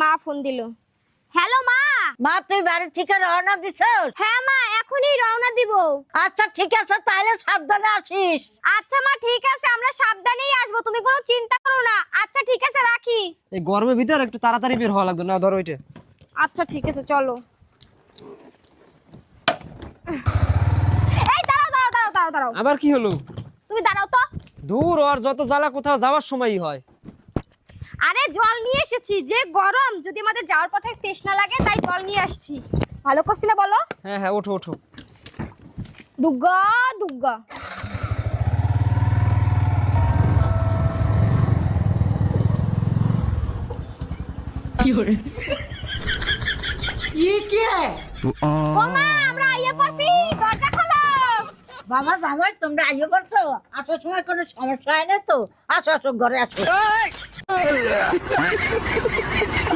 মা ফোন দিল। হ্যালো মা। মা তুই বাড়ি থেকে রওনা দিছস? হ্যাঁ মা, এখনই রওনা দিব। আচ্ছা ঠিক আছে, তাহলে সাবধানে আসিস। আচ্ছা মা ঠিক আছে, আমরা সাবধানেই আসবো, তুমি কোনো চিন্তা করো না। আচ্ছা ঠিক আছে, রাখি। এই গরমের ভিতর একটু তাড়াতাড়ি বের হওয়া লাগবে না, ধরো ওইটা। আচ্ছা ঠিক আছে, চলো। এই দাঁড়াও দাঁড়াও দাঁড়াও দাঁড়াও দাঁড়াও। আবার কি হলো? তুমি দাঁড়াও তো। দূর, আর যত জ্বালা কোথাও যাওয়ার সময়ই হয়। আরে জল নিয়ে এসেছি, যে গরম, যদি আমাদের যাওয়ার পথে তৃষ্ণা লাগে তাই জল নিয়ে আসছি। ভালো করছি না বলো? হ্যাঁ হ্যাঁ, ওঠো ওঠো। দুগ্গা দুগ্গা। ওমা, আমরা আইয়া পড়ছি, দরজা খোলো। বাবা জামাই তোমরা আইয়ে পড়ছো? আসার সময় কোনো সমস্যা হয় না তো? আসো আসো, ঘরে আসো।